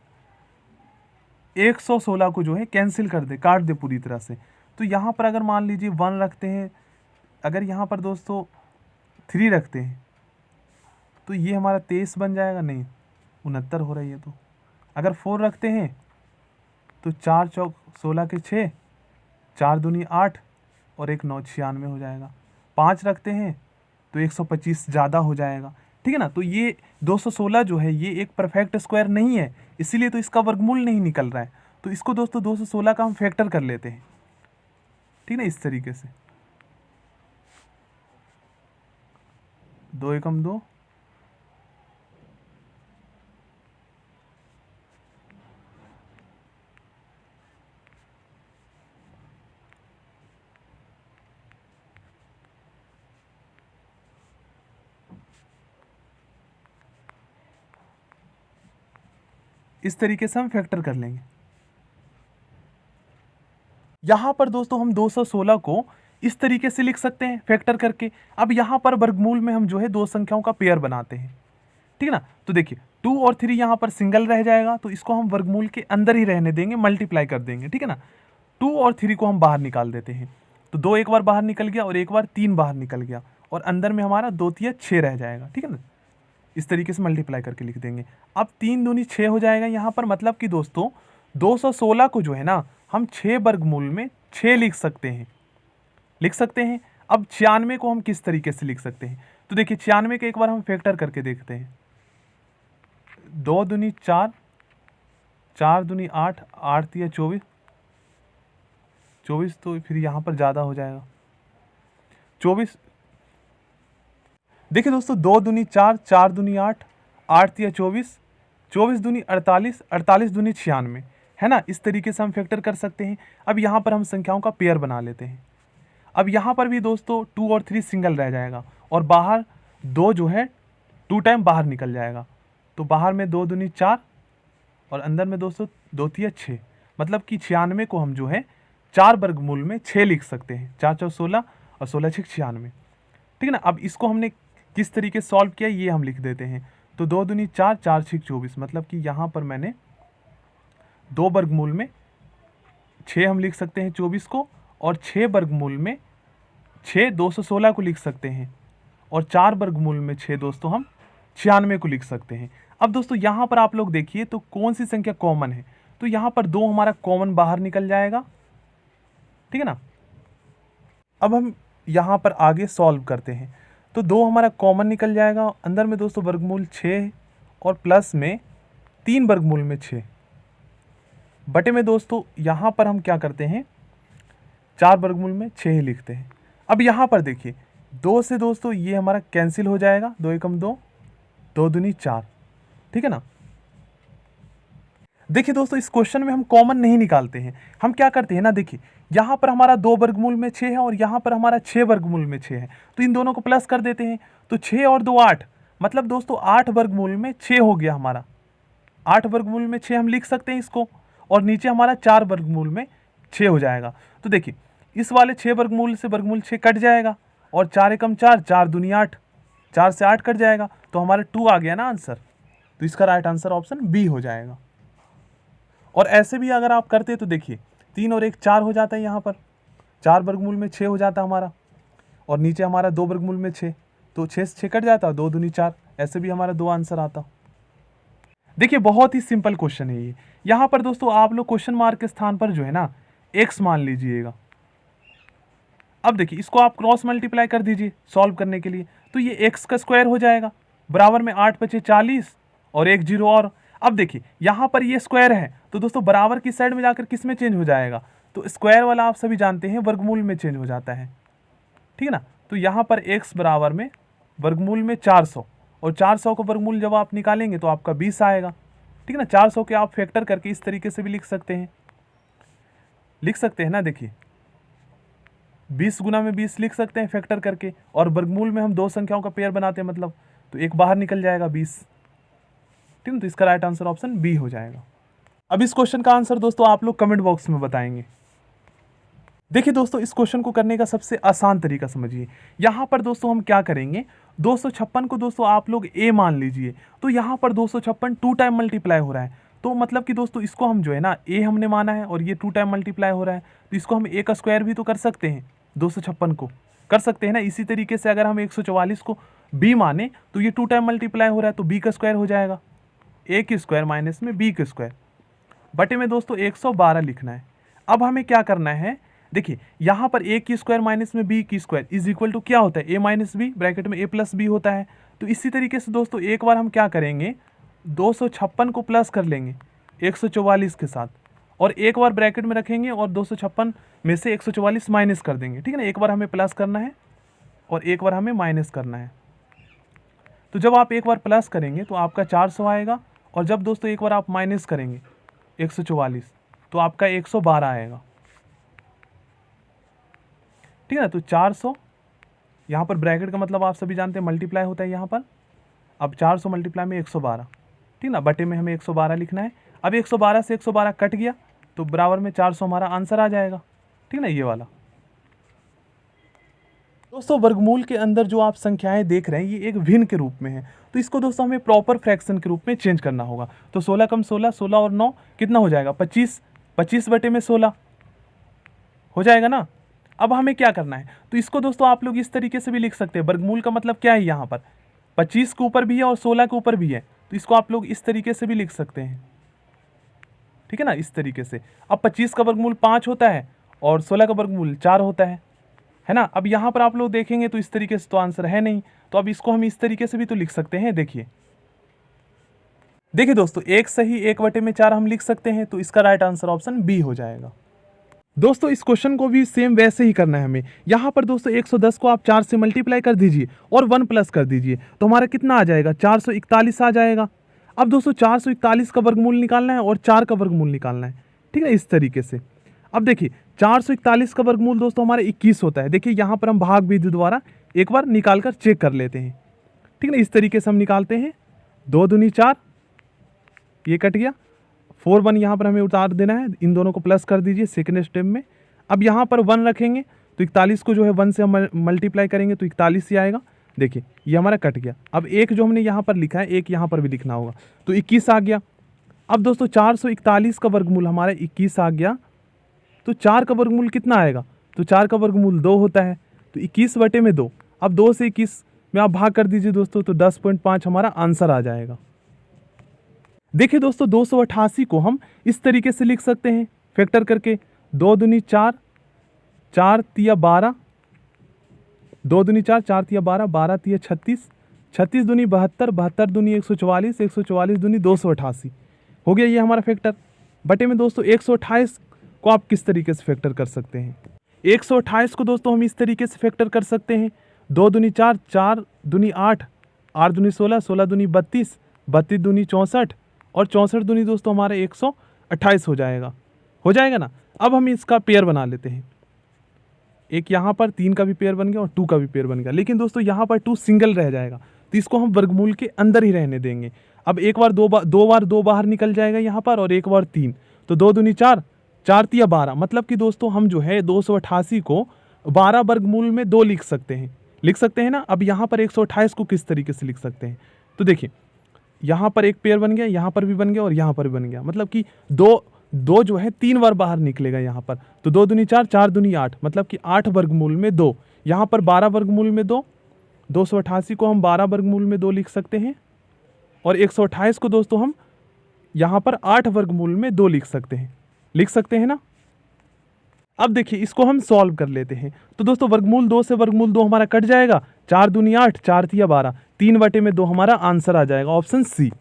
116 को जो है कैंसिल कर दे, काट दे पूरी तरह से। तो यहाँ पर अगर मान लीजिए 1 रखते हैं, अगर यहाँ पर दोस्तों 3 रखते हैं तो ये हमारा 23 बन जाएगा, नहीं 69 हो रही है। तो अगर 4 रखते हैं तो 4 चौक 16 के 6, 4 दूनी 8 और 1 9 96 हो जाएगा। 5 रखते हैं तो 125 ज़्यादा हो जाएगा, ठीक है ना। तो ये 216 जो है ये एक परफेक्ट स्क्वायर नहीं है, इसीलिए तो इसका वर्गमूल नहीं निकल रहा है। तो इसको दोस्तों 216 का हम फैक्टर कर लेते हैं, ठीक है ना, इस तरीके से 2 एकम 2, इस तरीके से हम फैक्टर कर लेंगे। यहाँ पर दोस्तों हम 216 को इस तरीके से लिख सकते हैं फैक्टर करके। अब यहाँ पर वर्गमूल में हम जो है 2 संख्याओं का पेयर बनाते हैं, ठीक है ना। तो देखिए 2 और 3 यहाँ पर सिंगल रह जाएगा, तो इसको हम वर्गमूल के अंदर ही रहने देंगे, मल्टीप्लाई कर देंगे, ठीक है ना। 2 और 3 को हम बाहर निकाल देते हैं, तो 2 एक बार बाहर निकल गया और एक बार 3 बाहर निकल गया, और अंदर में हमारा 2 तिया 6 रह जाएगा, ठीक है ना। इस तरीके से मल्टीप्लाई करके लिख देंगे। अब 3 दूनी 6 हो जाएगा यहाँ पर, मतलब कि दोस्तों 216 को जो है ना हम 6 वर्गमूल में 6 लिख सकते हैं। अब 96 को हम किस तरीके से लिख सकते हैं, तो देखिए 96 के एक बार हम फैक्टर करके देखते हैं। 2 दूनी 4, 4 दूनी 8, 8 तिया 24, 24 तो फिर यहाँ पर ज़्यादा हो जाएगा 24। देखिए दोस्तों 2 दूनी 4, 4 दूनी 8, 8 तिया 24, 24 दूनी 48, 48 दूनी 96, है ना। इस तरीके से हम फैक्टर कर सकते हैं। अब यहाँ पर हम संख्याओं का पेयर बना लेते हैं। अब यहाँ पर भी दोस्तों 2 और 3 सिंगल रह जाएगा, और बाहर 2 जो है 2 टाइम बाहर निकल जाएगा, तो बाहर में 2 दूनी 4 और अंदर में दोस्तों 2 तिया 6, मतलब कि 96 को हम जो है 4 वर्गमूल में 6 लिख सकते हैं। 4 4 16 और 16 6 96, ठीक है ना। अब इसको हमने किस तरीके से सॉल्व किया ये हम लिख देते हैं। तो 2 दूनी 4, 4 6 24, मतलब कि यहाँ पर मैंने 2 वर्गमूल में 6 हम लिख सकते हैं 24 को, और 6 वर्गमूल में 6 216 को लिख सकते हैं, और 4 वर्गमूल में 6 दोस्तों हम 96 को लिख सकते हैं। अब दोस्तों यहाँ पर आप लोग देखिए तो कौन सी संख्या कॉमन है, तो यहाँ पर 2 हमारा कॉमन बाहर निकल जाएगा, ठीक है ना। अब हम यहाँ पर आगे सॉल्व करते हैं, तो 2 हमारा कॉमन निकल जाएगा, अंदर में दोस्तों वर्गमूल 6 और प्लस में 3 वर्गमूल में 6 बटे में दोस्तों यहाँ पर हम क्या करते हैं 4 वर्गमूल में 6 ही लिखते हैं। अब यहाँ पर देखिए 2 से दोस्तों ये हमारा कैंसिल हो जाएगा, 2 एकम 2, 2 दूनी 4, ठीक है ना। देखिए दोस्तों इस क्वेश्चन में हम कॉमन नहीं निकालते हैं, हम क्या करते हैं ना, देखिए यहाँ पर हमारा 2 वर्गमूल में 6 है और यहाँ पर हमारा 6 वर्गमूल में 6 है, तो इन दोनों को प्लस कर देते हैं, तो 6 और 2 8, मतलब दोस्तों 8 वर्गमूल में 6 हो गया हमारा। 8 वर्गमूल में 6 हम लिख सकते हैं इसको, और नीचे हमारा 4 वर्गमूल में 6 हो जाएगा। तो देखिए इस वाले 6 वर्गमूल से वर्गमूल 6 कट जाएगा, और 4 एकम 4, 4 दूनी 8, 4 से 8 कट जाएगा, तो हमारा 2 आ गया ना आंसर। तो इसका राइट आंसर ऑप्शन बी हो जाएगा। और ऐसे भी अगर आप करते तो देखिए 3 और 1 4 हो जाता है, यहाँ पर 4 वर्गमूल में 6 हो जाता हमारा, और नीचे हमारा 2 वर्गमूल में 6, तो 6 से 6 कट जाता, 2 दूनी 4, ऐसे भी हमारा 2 आंसर आता। देखिए बहुत ही सिंपल क्वेश्चन है ये। यहाँ पर दोस्तों आप लोग क्वेश्चन मार्क के स्थान पर जो है ना x मान लीजिएगा। अब देखिए इसको आप क्रॉस मल्टीप्लाई कर दीजिए सॉल्व करने के लिए, तो ये x का स्क्वायर हो जाएगा, बराबर में 8 पचे 40 और 1 0 और। अब देखिए यहाँ पर ये स्क्वायर है, तो दोस्तों बराबर की साइड में जाकर किस में चेंज हो जाएगा, तो स्क्वायर वाला आप सभी जानते हैं वर्गमूल में चेंज हो जाता है, ठीक है ना। तो यहाँ पर x बराबर में वर्गमूल में 400, और 400 का वर्गमूल जब आप निकालेंगे तो आपका 20 आएगा, ठीक है ना। 400 के आप फैक्टर करके इस तरीके से भी लिख सकते हैं ना। देखिए 20 गुना में 20 लिख सकते हैं फैक्टर करके, और वर्गमूल में हम 2 संख्याओं का पेयर बनाते हैं, मतलब तो एक बाहर निकल जाएगा 20, ठीक है। तो इसका राइट आंसर ऑप्शन बी हो जाएगा। अब इस क्वेश्चन का आंसर दोस्तों आप लोग कमेंट बॉक्स में बताएंगे। देखिए दोस्तों इस क्वेश्चन को करने का सबसे आसान तरीका समझिए। यहाँ पर दोस्तों हम क्या करेंगे, 256 को दोस्तों आप लोग a मान लीजिए, तो यहाँ पर 256 2 टाइम मल्टीप्लाई हो रहा है, तो मतलब कि दोस्तों इसको हम जो है ना a हमने माना है, और ये 2 टाइम मल्टीप्लाई हो रहा है, तो इसको हम a का स्क्वायर भी तो कर सकते हैं, 256 को कर सकते हैं ना। इसी तरीके से अगर हम 144 को b माने तो ये 2 टाइम मल्टीप्लाई हो रहा है, तो b का स्क्वायर हो जाएगा, a की स्क्वायर माइनस में b के स्क्वायर बटे में दोस्तों 112 लिखना है। अब हमें क्या करना है, देखिए यहाँ पर a की स्क्वायर माइनस में b की स्क्वायर इज इक्वल टू क्या होता है, a माइनस बी, ब्रैकेट में a प्लस बी होता है। तो इसी तरीके से दोस्तों एक बार हम क्या करेंगे, 256 को प्लस कर लेंगे 144 के साथ, और एक बार ब्रैकेट में रखेंगे और 256 में से 144 माइनस कर देंगे, ठीक है ना। एक बार हमें प्लस करना है और एक बार हमें माइनस करना है। तो जब आप एक बार प्लस करेंगे तो आपका 400 आएगा, और जब दोस्तों एक बार आप माइनस करेंगे 144 तो आपका 112 आएगा, ठीक है ना। तो 400 यहाँ पर ब्रैकेट का मतलब आप सभी जानते हैं मल्टीप्लाई होता है यहाँ पर। अब 400 मल्टीप्लाई में 112, ठीक ना, बटे में हमें 112 लिखना है। अब 112 से 112 कट गया तो बराबर में 400 हमारा आंसर आ जाएगा, ठीक ना, ये वाला। दोस्तों वर्गमूल के अंदर जो आप संख्याएं देख रहे हैं ये एक भिन्न के रूप में है, तो इसको दोस्तों हमें प्रॉपर फ्रैक्शन के रूप में चेंज करना होगा। तो 16 कम 16, 16 और 9 कितना हो जाएगा, 25, 25 बटे में 16 हो जाएगा ना। अब हमें क्या करना है, तो इसको दोस्तों आप लोग इस तरीके से भी लिख सकते हैं। वर्गमूल का मतलब क्या है, यहाँ पर 25 के ऊपर भी है और 16 के ऊपर भी है, तो इसको आप लोग इस तरीके से भी लिख सकते हैं, ठीक है ना, इस तरीके से। अब 25 का वर्गमूल 5 होता है और 16 का वर्गमूल 4 होता है ना। अब यहाँ पर आप लोग देखेंगे तो इस तरीके से तो आंसर है नहीं, तो अब इसको हम इस तरीके से भी तो लिख सकते हैं। देखिए दोस्तों 1 सही 1 बटे में 4 हम लिख सकते हैं, तो इसका राइट आंसर ऑप्शन बी हो जाएगा। दोस्तों इस क्वेश्चन को भी सेम वैसे ही करना है हमें। यहाँ पर दोस्तों 110 को आप 4 से मल्टीप्लाई कर दीजिए और 1 प्लस कर दीजिए, तो हमारा कितना आ जाएगा, 441 आ जाएगा। अब दोस्तों 441 का वर्गमूल निकालना है और 4 का वर्गमूल निकालना है, ठीक है, इस तरीके से। अब देखिए 441 का वर्गमूल दोस्तों हमारा 21 होता है। देखिए यहाँ पर हम भाग विधि द्वारा एक बार निकाल कर चेक कर लेते हैं। ठीक ना। इस तरीके से हम निकालते हैं। 2 दूनी 4, ये कट गया। 4 1 यहाँ पर हमें उतार देना है, इन दोनों को प्लस कर दीजिए सेकेंड स्टेप में। अब यहाँ पर 1 रखेंगे तो 41 को जो है 1 से हम मल्टीप्लाई करेंगे तो 41 ही आएगा। देखिए ये हमारा कट गया। अब एक जो हमने यहाँ पर लिखा है, एक यहाँ पर भी लिखना होगा, तो 21 आ गया। अब दोस्तों 441 का वर्गमूल हमारा 21 आ गया, तो 4 का वर्गमूल कितना आएगा, तो 4 का वर्गमूल 2 होता है, तो 21/2। अब 2 से 21 में आप भाग कर दीजिए दोस्तों, तो 10.5 हमारा आंसर आ जाएगा। देखिए दोस्तों 288 को हम इस तरीके से लिख सकते हैं फैक्टर करके। 2 दूनी 4, 4 तिया 12, 2 दूनी 4, 4 तिया 12, 12 तिया 36, 36 दूनी 72, 72 दूनी 144, 144 दूनी 288 हो गया ये हमारा फैक्टर। बटे में दोस्तों 128 को आप किस तरीके से फैक्टर कर सकते हैं। 128 को दोस्तों हम इस तरीके से फैक्टर कर सकते हैं। 2 दूनी 4, 4 दूनी 8, 8 दूनी 16, 16 दूनी 32, 32 दूनी 64 और 64 दूनी दोस्तों हमारा 128 हो जाएगा ना। अब हम इसका पेयर बना लेते हैं। एक यहाँ पर 3 का भी पेयर बन गया और 2 का भी पेयर बन गया, लेकिन दोस्तों यहाँ पर 2 सिंगल रह जाएगा, तो इसको हम वर्गमूल के अंदर ही रहने देंगे। अब एक बार 2 बाहर निकल जाएगा यहाँ पर और एक बार 3, तो 2 दूनी 4, 4 तिया 12, मतलब कि दोस्तों हम जो है 288 को 12 वर्गमूल में 2 लिख सकते हैं ना। अब यहाँ पर 128 को किस तरीके से लिख सकते हैं, तो देखिए यहाँ पर एक पेयर बन गया, यहाँ पर भी बन गया और यहाँ पर भी बन गया, मतलब कि दो जो है 3 बार बाहर निकलेगा यहाँ पर। तो 2 दूनी 4, 4 दूनी 8, मतलब कि 8 वर्गमूल में 2, यहाँ पर 12 वर्गमूल में 2, 288 को हम 12 वर्गमूल में 2 लिख सकते हैं और 128 को दोस्तों हम यहाँ पर 8 वर्गमूल में 2 लिख सकते हैं ना। अब देखिए इसको हम सॉल्व कर लेते हैं। तो दोस्तों वर्गमूल 2 से वर्गमूल 2 हमारा कट जाएगा, 4 दूनी 8, 4 तिया 12, 3/2 हमारा आंसर आ जाएगा, ऑप्शन सी।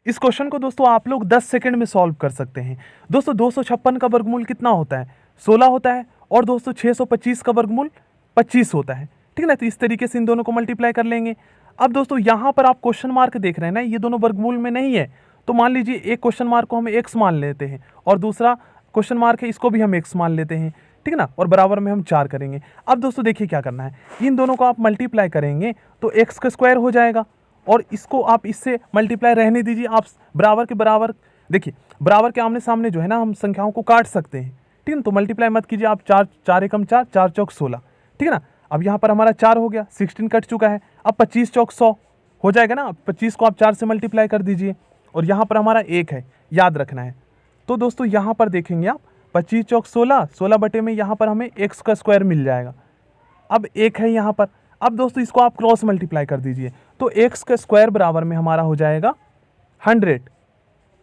इस क्वेश्चन को दोस्तों आप लोग 10 सेकंड में सॉल्व कर सकते हैं। दोस्तों 256 का वर्गमूल कितना होता है, 16 होता है, और दोस्तों 625 का वर्गमूल 25 होता है, ठीक है ना। तो इस तरीके से इन दोनों को मल्टीप्लाई कर लेंगे। अब दोस्तों यहाँ पर आप क्वेश्चन मार्क देख रहे हैं ना, ये दोनों वर्गमूल में नहीं है, तो मान लीजिए एक क्वेश्चन मार्क को हम x मान लेते हैं और दूसरा क्वेश्चन मार्क है इसको भी हम x मान लेते हैं, ठीक है ना, और बराबर में हम 4 करेंगे। अब दोस्तों देखिए क्या करना है, इन दोनों को आप मल्टीप्लाई करेंगे तो x का स्क्वायर हो जाएगा और इसको आप इससे मल्टीप्लाई रहने दीजिए। आप बराबर के बराबर, देखिए बराबर के आमने सामने जो है ना हम संख्याओं को काट सकते हैं, ठीक है ना। तो मल्टीप्लाई मत कीजिए आप, 4 4 एकम 4, 4 चौक 16, ठीक है ना। अब यहाँ पर हमारा 4 हो गया, 16 कट चुका है। अब 25 चौक 100 हो जाएगा ना। 25 को आप 4 से मल्टीप्लाई कर दीजिए और यहाँ पर हमारा 1 है, याद रखना है। तो दोस्तों यहाँ पर देखेंगे आप 25 चौक 16, 16 बटे में यहाँ पर हमें x का स्क्वायर मिल जाएगा। अब 1 है यहाँ पर। अब दोस्तों इसको आप क्रॉस मल्टीप्लाई कर दीजिए, तो x का स्क्वायर बराबर में हमारा हो जाएगा 100,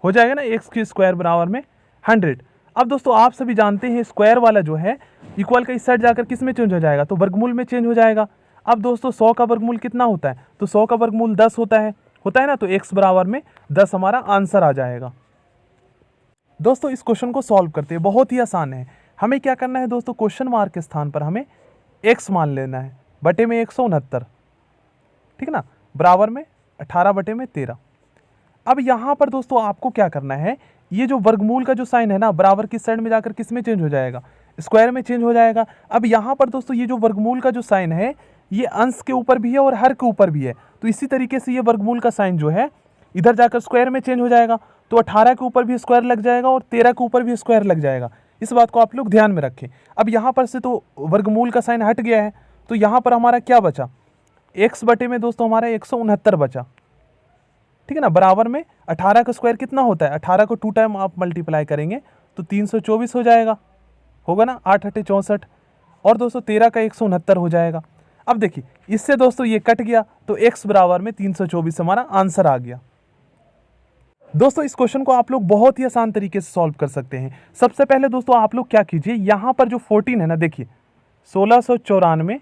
हो जाएगा ना, x के स्क्वायर बराबर में 100। अब दोस्तों आप सभी जानते हैं स्क्वायर वाला जो है इक्वल का इस साइड जाकर किस में चेंज हो जाएगा, तो वर्गमूल में चेंज हो जाएगा। अब दोस्तों 100 का वर्गमूल कितना होता है, तो 100 का वर्गमूल 10 होता है ना, तो x बराबर में 10 हमारा आंसर आ जाएगा। दोस्तों इस क्वेश्चन को सॉल्व करते हैं, बहुत ही आसान है। हमें क्या करना है दोस्तों, क्वेश्चन मार्क के स्थान पर हमें x मान लेना है, बटे में 169, ठीक है ना, बराबर में 18/13। अब यहाँ पर दोस्तों आपको क्या करना है, ये जो वर्गमूल का जो साइन है ना, बराबर किस साइड में जाकर किस में चेंज हो जाएगा, स्क्वायर में चेंज हो जाएगा। अब यहाँ पर दोस्तों ये जो वर्गमूल का जो साइन है ये अंश के ऊपर भी है और हर के ऊपर भी है, तो इसी तरीके से ये वर्गमूल का साइन जो है इधर जाकर स्क्वायर में चेंज हो जाएगा। तो 18 के ऊपर भी स्क्वायर लग जाएगा और 13 के ऊपर भी स्क्वायर लग जाएगा, इस बात को आप लोग ध्यान में रखें। अब यहाँ पर से तो वर्गमूल का साइन हट गया है, तो यहाँ पर हमारा क्या बचा, x बटे में दोस्तों हमारा 169 बचा, ठीक है ना, बराबर में 18 का स्क्वायर कितना होता है, 18 को 2 टाइम आप मल्टीप्लाई करेंगे तो 324 हो जाएगा, होगा ना, 8 8 64, और दोस्तों 13 का 169 हो जाएगा। अब देखिए इससे दोस्तों ये कट गया, तो x बराबर में 324 हमारा आंसर आ गया। दोस्तों इस क्वेश्चन को आप लोग बहुत ही आसान तरीके से सॉल्व कर सकते हैं। सबसे पहले दोस्तों आप लोग क्या कीजिए, यहाँ पर जो 14 है ना, देखिए 1694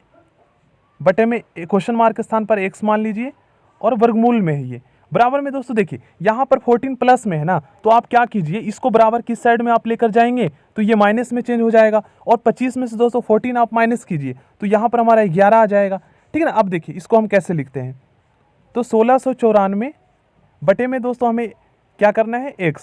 बटे में क्वेश्चन मार्क के स्थान पर x मान लीजिए और वर्गमूल में है ये, बराबर में दोस्तों देखिए यहाँ पर 14 प्लस में है ना, तो आप क्या कीजिए, इसको बराबर किस साइड में आप लेकर जाएंगे तो ये माइनस में चेंज हो जाएगा, और 25 में से दोस्तों 14 आप माइनस कीजिए तो यहाँ पर हमारा 11 आ जाएगा, ठीक है ना। अब देखिए इसको हम कैसे लिखते हैं, तो 1694 बटे में दोस्तों हमें क्या करना है, x,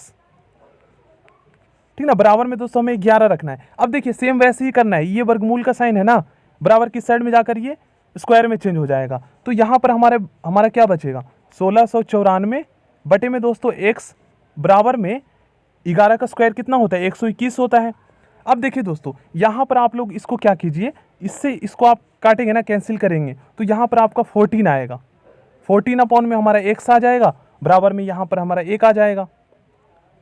ठीक ना, बराबर में दोस्तों हमें 11 रखना है। अब देखिए सेम वैसे ही करना है, ये वर्गमूल का साइन है ना, बराबर किस साइड में जाकर ये स्क्वायर में चेंज हो जाएगा। तो यहाँ पर हमारा क्या बचेगा, 1694 बटे में दोस्तों एक्स बराबर में 11 का स्क्वायर कितना होता है, 121 होता है। अब देखिए दोस्तों, यहाँ पर आप लोग इसको क्या कीजिए, इससे इसको आप काटेंगे ना, कैंसिल करेंगे, तो यहाँ पर आपका 14 आएगा। 14 अपॉन में हमारा एक्स आ जाएगा, बराबर में यहाँ पर हमारा 1 आ जाएगा।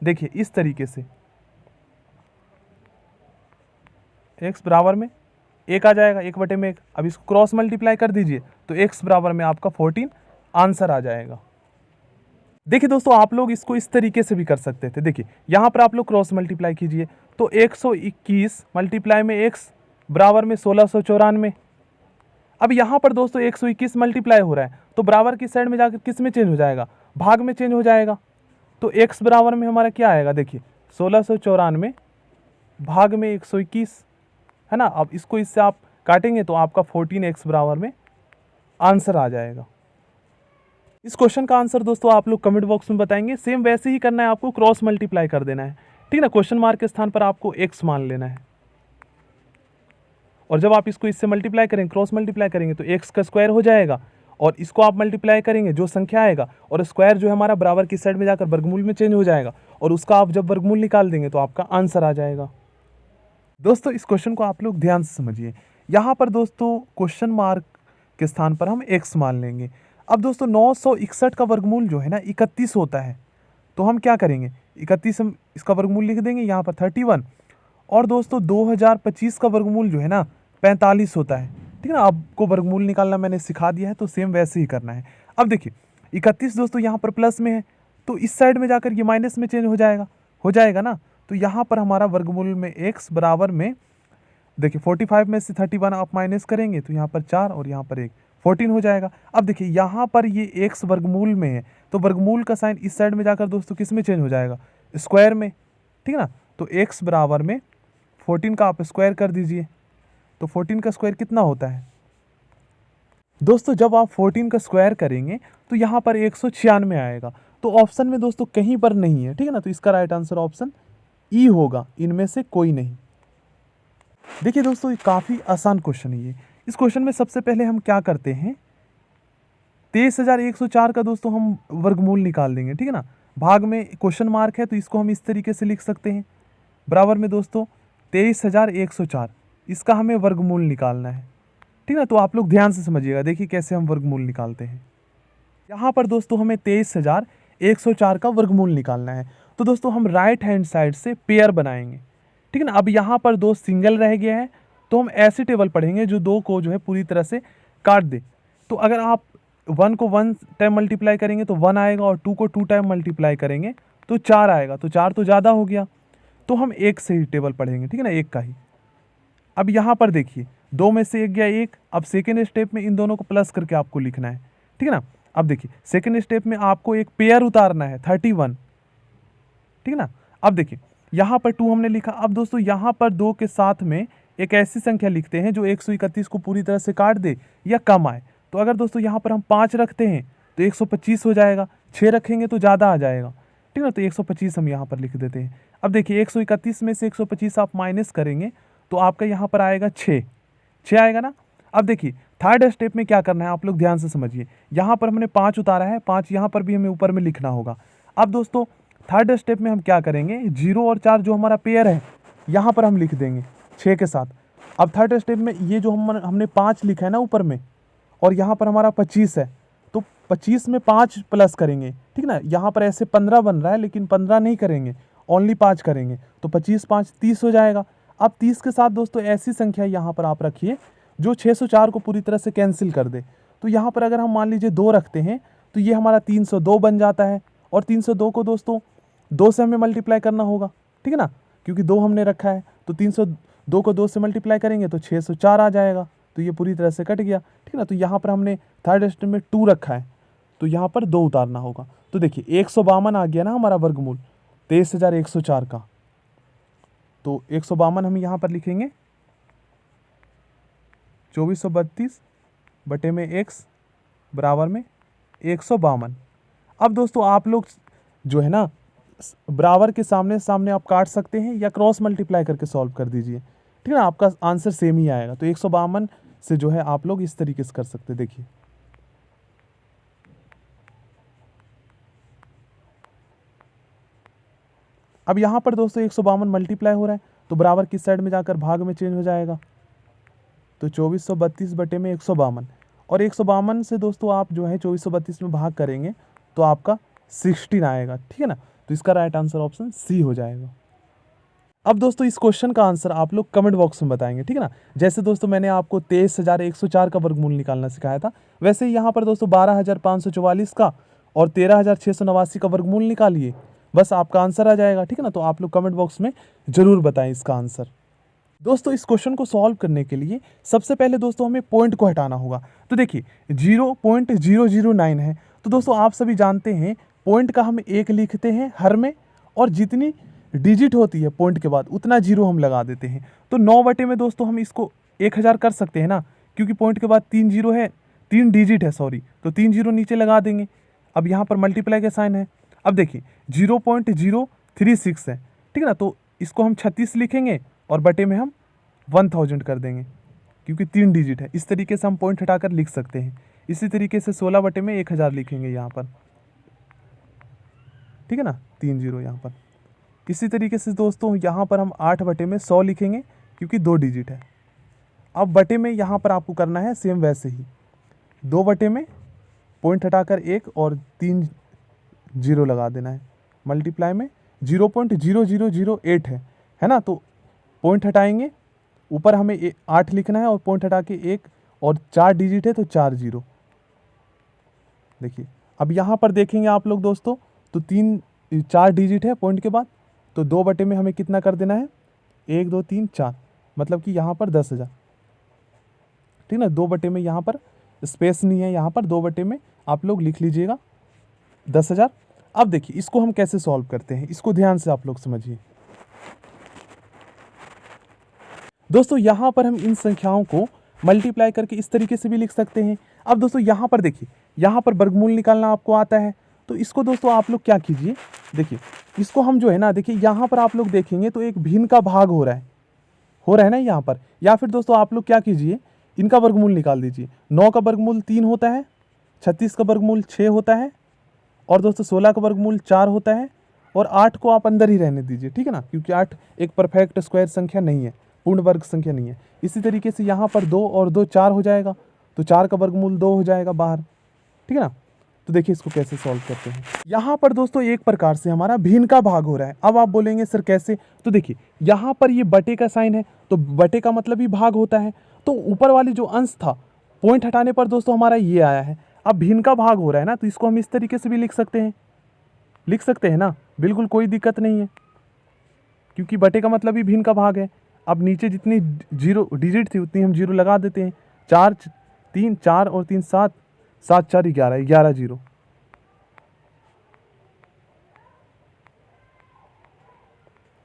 देखिए इस तरीके से एक्स बराबर में 1 आ जाएगा, 1 बटे में 1। अब इसको क्रॉस मल्टीप्लाई कर दीजिए तो एक्स बराबर में आपका 14 आंसर आ जाएगा। देखिए दोस्तों, आप लोग इसको इस तरीके से भी कर सकते थे। देखिए यहाँ पर आप लोग क्रॉस मल्टीप्लाई कीजिए तो 121 मल्टीप्लाई में एक्स बराबर में 1694। अब यहाँ पर दोस्तों 121 मल्टीप्लाई हो रहा है तो बराबर की साइड में जाकर किस में चेंज हो जाएगा, भाग में चेंज हो जाएगा। तो एक्स बराबर में हमारा क्या आएगा, देखिए 1694 भाग में 121 है ना। अब इसको इससे आप काटेंगे तो आपका 14x बराबर में आंसर आ जाएगा। इस क्वेश्चन का आंसर दोस्तों आप लोग कमेंट बॉक्स में बताएंगे। सेम वैसे ही करना है, आपको क्रॉस मल्टीप्लाई कर देना है, ठीक ना। क्वेश्चन मार्क के स्थान पर आपको x मान लेना है, और जब आप इसको इससे मल्टीप्लाई करेंगे, क्रॉस मल्टीप्लाई करेंगे तो x का स्क्वायर हो जाएगा, और इसको आप मल्टीप्लाई करेंगे जो संख्या आएगा, और स्क्वायर जो है हमारा बराबर की साइड में जाकर वर्गमूल में चेंज हो जाएगा, और उसका आप जब वर्गमूल निकाल देंगे तो आपका आंसर आ जाएगा। दोस्तों इस क्वेश्चन को आप लोग ध्यान से समझिए। यहाँ पर दोस्तों क्वेश्चन मार्क के स्थान पर हम x मान लेंगे। अब दोस्तों 961 का वर्गमूल जो है ना 31 होता है, तो हम क्या करेंगे, 31 हम इसका वर्गमूल लिख देंगे यहाँ पर 31, और दोस्तों 2025 का वर्गमूल जो है ना 45 होता है, ठीक है ना। आपको वर्गमूल निकालना मैंने सिखा दिया है, तो सेम वैसे ही करना है। अब देखिए 31 दोस्तों यहाँ पर प्लस में है, तो इस साइड में जाकर ये माइनस में चेंज हो जाएगा ना। तो यहाँ पर हमारा वर्गमूल में x बराबर में, देखिए 45 में से 31 आप माइनस करेंगे तो यहाँ पर 4 और यहाँ पर 1, 14 हो जाएगा। अब देखिए यहाँ पर ये x वर्गमूल में है, तो वर्गमूल का साइन इस साइड में जाकर दोस्तों किस में चेंज हो जाएगा, स्क्वायर में, ठीक है ना। तो x बराबर में 14 का आप स्क्वायर कर दीजिए, तो 14 का स्क्वायर कितना होता है दोस्तों, जब आप 14 का स्क्वायर करेंगे तो यहाँ पर 196 आएगा। तो ऑप्शन में दोस्तों कहीं पर नहीं है, ठीक है ना। तो इसका राइट आंसर ऑप्शन ई होगा, इनमें से कोई नहीं। देखिए दोस्तों ये काफ़ी आसान क्वेश्चन है ये। इस क्वेश्चन में सबसे पहले हम क्या करते हैं, 23,104 का दोस्तों हम वर्गमूल निकाल देंगे, ठीक है ना। भाग में क्वेश्चन मार्क है तो इसको हम इस तरीके से लिख सकते हैं, बराबर में दोस्तों 23,104, इसका हमें वर्गमूल निकालना है, ठीक है ना। तो आप लोग ध्यान से समझिएगा, देखिए कैसे हम वर्गमूल निकालते हैं। यहाँ पर दोस्तों हमें 23,104 का वर्गमूल निकालना है, तो दोस्तों हम राइट हैंड साइड से पेयर बनाएंगे, ठीक है ना। अब यहाँ पर 2 सिंगल रह गया है, तो हम ऐसे टेबल पढ़ेंगे जो 2 को जो है पूरी तरह से काट दे। तो अगर आप 1 को 1 टाइम मल्टीप्लाई करेंगे तो 1 आएगा, और 2 को 2 टाइम मल्टीप्लाई करेंगे तो 4 आएगा, तो 4 तो ज़्यादा हो गया, तो हम 1 से ही टेबल पढ़ेंगे, ठीक है ना, 1 का ही। अब यहाँ पर देखिए 2 में से 1 गया 1, अब सेकेंड स्टेप में इन दोनों को प्लस करके आपको लिखना है, ठीक है ना। अब देखिए सेकेंड स्टेप में आपको एक पेयर उतारना है 31, ठीक है ना। अब देखिए यहाँ पर 2 हमने लिखा। अब दोस्तों यहाँ पर 2 के साथ में एक ऐसी संख्या लिखते हैं जो 131 को पूरी तरह से काट दे या कम आए। तो अगर दोस्तों यहाँ पर हम 5 रखते हैं तो 125 हो जाएगा, 6 रखेंगे तो ज़्यादा आ जाएगा, ठीक है ना। तो 125 हम यहाँ पर लिख देते हैं। अब देखिए 131 में से 125 आप माइनस करेंगे तो आपका यहाँ पर आएगा 6 आएगा ना। अब देखिए थर्ड स्टेप में क्या करना है, आप लोग ध्यान से समझिए। यहाँ पर हमने 5 उतारा है, 5 यहाँ पर भी हमें ऊपर में लिखना होगा। अब दोस्तों थर्ड स्टेप में हम क्या करेंगे, 0 और 4 जो हमारा पेयर है यहाँ पर हम लिख देंगे 6 के साथ। अब थर्ड स्टेप में ये जो हमने 5 लिखा है ना ऊपर में, और यहाँ पर हमारा 25 है, तो 25 में 5 प्लस करेंगे, ठीक ना। यहाँ पर ऐसे 15 बन रहा है, लेकिन 15 नहीं करेंगे, ओनली 5 करेंगे, तो 25 5 30 हो जाएगा। अब 30 के साथ दोस्तों ऐसी संख्या यहाँ पर आप रखिए जो 604 को पूरी तरह से कैंसिल कर दे। तो यहाँ पर अगर हम मान लीजिए 2 रखते हैं तो ये हमारा 302 बन जाता है, और 302 को दोस्तों 2 से हमें मल्टीप्लाई करना होगा, ठीक है ना, क्योंकि 2 हमने रखा है। तो 302 को 2 से मल्टीप्लाई करेंगे तो 604 आ जाएगा, तो ये पूरी तरह से कट गया, ठीक है ना। तो यहाँ पर हमने थर्ड स्टेप में 2 रखा है, तो यहाँ पर 2 उतारना होगा। तो देखिए 152 आ गया ना हमारा वर्गमूल 23,104 का। तो 152 हम यहाँ पर लिखेंगे 2432 बटे में x बराबर में 152। अब दोस्तों आप लोग जो है ना बराबर के सामने सामने आप काट सकते हैं या क्रॉस मल्टीप्लाई करके सॉल्व कर दीजिए, ठीक है ना, आपका आंसर सेम ही आएगा। तो 152 से जो है आप लोग इस तरीके से कर सकते हैं। देखिए अब यहाँ पर दोस्तों 152 मल्टीप्लाई हो रहा है तो बराबर किस साइड में जाकर भाग में चेंज हो जाएगा, तो 2432 बटे में 152, और 152 से दोस्तों आप जो है 2432 में भाग करेंगे तो आपका 16 आएगा, ठीक है ना। तो इसका राइट आंसर ऑप्शन सी हो जाएगा। अब दोस्तों इस क्वेश्चन का आंसर आप लोग कमेंट बॉक्स में बताएंगे, ठीक है ना। जैसे दोस्तों मैंने आपको 23,104 का वर्गमूल निकालना सिखाया था, वैसे ही यहाँ पर दोस्तों 12,544 का और 13,689 का वर्गमूल निकालिए, बस आपका आंसर आ जाएगा, ठीक है ना। तो आप लोग कमेंट बॉक्स में जरूर बताएं इसका आंसर। दोस्तों इस क्वेश्चन को सॉल्व करने के लिए सबसे पहले दोस्तों हमें पॉइंट को हटाना होगा। तो देखिए 0.009 है, तो दोस्तों आप सभी जानते हैं पॉइंट का हम एक लिखते हैं हर में, और जितनी डिजिट होती है पॉइंट के बाद उतना जीरो हम लगा देते हैं। तो 9 बटे में दोस्तों हम इसको 1000 कर सकते हैं ना, क्योंकि पॉइंट के बाद 3 जीरो है, 3 डिजिट है सॉरी, तो 3 जीरो नीचे लगा देंगे। अब यहाँ पर मल्टीप्लाई का साइन है। अब देखिए 0.036 है, ठीक है ना, तो इसको हम 36 लिखेंगे और बटे में हम 1000 कर देंगे, क्योंकि 3 डिजिट है। इस तरीके से हम पॉइंट हटाकर लिख सकते हैं। इसी तरीके से 16 बटे में 1000 लिखेंगे यहाँ पर, ठीक है ना, 3 जीरो यहाँ पर। इसी तरीके से दोस्तों यहाँ पर हम 8 बटे में 100 लिखेंगे, क्योंकि 2 डिजिट है। अब बटे में यहाँ पर आपको करना है सेम वैसे ही, 2 बटे में पॉइंट हटाकर 1 और 3 जीरो लगा देना है। मल्टीप्लाई में 0.0008 है ना, तो पॉइंट हटाएंगे, ऊपर हमें 8 लिखना है और पॉइंट हटा के 1 और 4 डिजिट है तो 4 जीरो। देखिए अब यहाँ पर देखेंगे आप लोग दोस्तों, तो 4 डिजिट है पॉइंट के बाद, तो 2 बटे में हमें कितना कर देना है, 1 2 3 4, मतलब कि यहाँ पर 10,000, ठीक ना। 2 बटे में यहाँ पर स्पेस नहीं है, यहाँ पर 2 बटे में आप लोग लिख लीजिएगा 10,000। अब देखिए इसको हम कैसे सॉल्व करते हैं, इसको ध्यान से आप लोग समझिए। दोस्तों यहाँ पर हम इन संख्याओं को मल्टीप्लाई करके इस तरीके से भी लिख सकते हैं। अब दोस्तों यहाँ पर देखिए, यहाँ पर वर्गमूल निकालना आपको आता है, तो इसको दोस्तों आप लोग क्या कीजिए, देखिए इसको हम जो है ना, देखिए यहाँ पर आप लोग देखेंगे तो एक भिन्न का भाग हो रहा है ना यहाँ पर, या फिर दोस्तों आप लोग क्या कीजिए, इनका वर्गमूल निकाल दीजिए। 9 का वर्गमूल 3 होता है, 36 का वर्गमूल 6 होता है, और दोस्तों 16 का वर्गमूल 4 होता है, और 8 को आप अंदर ही रहने दीजिए, ठीक है ना, क्योंकि 8 एक परफेक्ट स्क्वायर संख्या नहीं है, पूर्ण वर्ग संख्या नहीं है। इसी तरीके से यहाँ पर 2 और 2 4 हो जाएगा, तो 4 का वर्गमूल 2 हो जाएगा बाहर, ठीक है ना। तो देखिए इसको कैसे सॉल्व करते हैं। यहाँ पर दोस्तों एक प्रकार से हमारा भिन्न का भाग हो रहा है। अब आप बोलेंगे सर कैसे, तो देखिए यहाँ पर ये बटे का साइन है, तो बटे का मतलब ही भाग होता है, तो ऊपर वाली जो अंश था पॉइंट हटाने पर दोस्तों हमारा ये आया है। अब भिन्न का भाग हो रहा है ना, तो इसको हम इस तरीके से भी लिख सकते हैं ना, बिल्कुल कोई दिक्कत नहीं है, क्योंकि बटे का मतलब ही भिन्न का भाग है। अब नीचे जितनी जीरो डिजिट थी उतनी हम जीरो लगा देते हैं, 4 3 4 और 3 7, 7 4 11, 11 जीरो,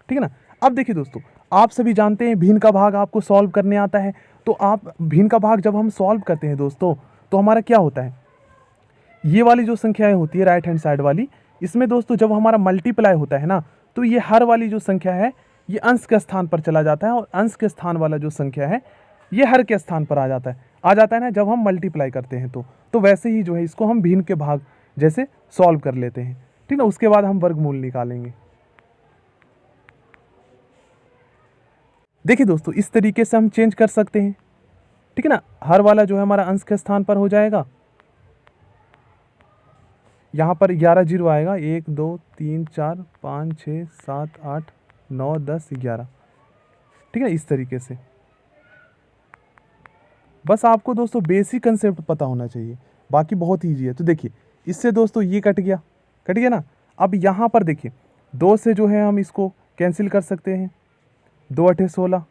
ठीक है ना। अब देखिए दोस्तों आप सभी जानते हैं भिन्न का भाग आपको सॉल्व करने आता है, तो आप भिन्न का भाग जब हम सॉल्व करते हैं दोस्तों, तो हमारा क्या होता है, ये वाली जो संख्याएं होती है राइट हैंड साइड वाली, इसमें दोस्तों जब हमारा मल्टीप्लाई होता है ना, तो ये हर वाली जो संख्या है ये अंश के स्थान पर चला जाता है, और अंश के स्थान वाला जो संख्या है ये हर के स्थान पर आ जाता है ना जब हम मल्टीप्लाई करते हैं। तो वैसे ही जो है इसको हम भिन्न के भाग जैसे सॉल्व कर लेते हैं, ठीक ना। उसके बाद हम वर्गमूल निकालेंगे। देखिए दोस्तों इस तरीके से हम चेंज कर सकते हैं, ठीक है ना। हर वाला जो है हमारा अंश के स्थान पर हो जाएगा, यहाँ पर 11 जीरो आएगा, 1 2 3 4 5 6 7 8 9 10 11, ठीक है, इस तरीके से। बस आपको दोस्तों बेसिक कंसेप्ट पता होना चाहिए, बाकी बहुत ईजी है। तो देखिए इससे दोस्तों ये कट गया ना। अब यहाँ पर देखिए 2 से जो है हम इसको कैंसिल कर सकते हैं, 2 8 16,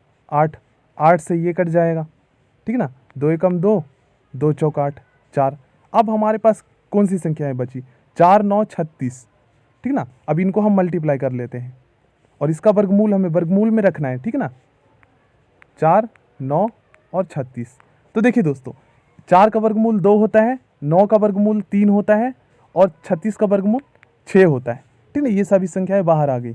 8 से ये कट जाएगा, ठीक है ना, 2 एकम 2, 2 चौक 8 4। अब हमारे पास कौन सी संख्याएं बची, 4 9 36, ठीक ना। अब इनको हम मल्टीप्लाई कर लेते हैं, और इसका वर्गमूल हमें वर्गमूल में रखना है, ठीक है ना, 4 9 और 36। तो देखिए दोस्तों 4 का वर्गमूल 2 होता है, 9 का वर्गमूल 3 होता है, और 36 का वर्गमूल 6 होता है, ठीक है। ये सभी संख्याएं बाहर आ गई।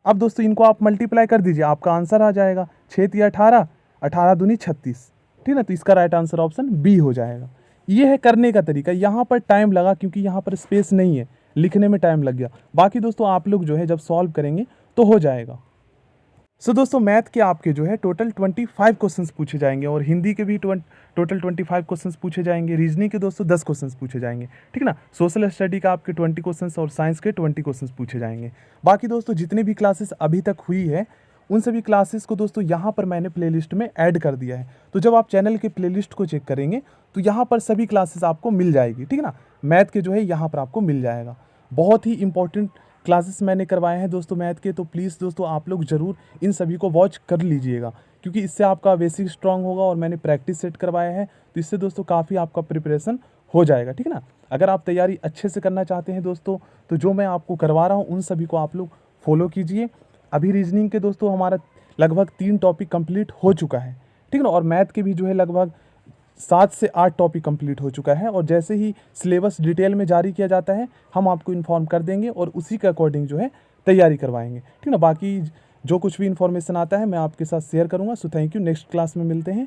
अब दोस्तों इनको आप मल्टीप्लाई कर दीजिए, आपका आंसर आ जाएगा, 6 3 18 18 दूनी 36, ठीक ना। तो इसका राइट आंसर ऑप्शन बी हो जाएगा। ये है करने का तरीका। यहाँ पर टाइम लगा क्योंकि यहाँ पर स्पेस नहीं है, लिखने में टाइम लग गया। बाकी दोस्तों आप लोग जो है जब सॉल्व करेंगे तो हो जाएगा। सो दोस्तों मैथ के आपके जो है टोटल 25 क्वेश्चंस पूछे जाएंगे और हिंदी के भी टोटल 25 क्वेश्चंस पूछे जाएंगे। रीजनिंग के दोस्तों 10 क्वेश्चंस पूछे जाएंगे, ठीक ना। सोशल स्टडी का आपके 20 क्वेश्चंस और साइंस के 20 क्वेश्चंस पूछे जाएंगे। बाकी दोस्तों जितनी भी क्लासेस अभी तक हुई है उन सभी क्लासेस को दोस्तों यहाँ पर मैंने प्लेलिस्ट में ऐड कर दिया है। तो जब आप चैनल के प्लेलिस्ट को चेक करेंगे तो यहाँ पर सभी क्लासेस आपको मिल जाएगी, ठीक ना। मैथ के जो है यहाँ पर आपको मिल जाएगा। बहुत ही इंपॉर्टेंट क्लासेस मैंने करवाए हैं दोस्तों मैथ के, तो प्लीज़ दोस्तों आप लोग ज़रूर इन सभी को वॉच कर लीजिएगा, क्योंकि इससे आपका बेसिक स्ट्रांग होगा और मैंने प्रैक्टिस सेट करवाया है, तो इससे दोस्तों काफ़ी आपका प्रिपरेशन हो जाएगा, ठीक है ना। अगर आप तैयारी अच्छे से करना चाहते हैं दोस्तों तो जो मैं आपको करवा रहा हूँ उन सभी को आप लोग फॉलो कीजिए। अभी रीजनिंग के दोस्तों हमारा लगभग 3 टॉपिक कंप्लीट हो चुका है, ठीक है ना। और मैथ के भी जो है लगभग 7 से 8 टॉपिक कंप्लीट हो चुका है और जैसे ही सिलेबस डिटेल में जारी किया जाता है हम आपको इन्फॉर्म कर देंगे और उसी के अकॉर्डिंग जो है तैयारी करवाएंगे, ठीक ना। बाकी जो कुछ भी इन्फॉर्मेशन आता है मैं आपके साथ शेयर करूँगा। So thank you, next class में मिलते हैं।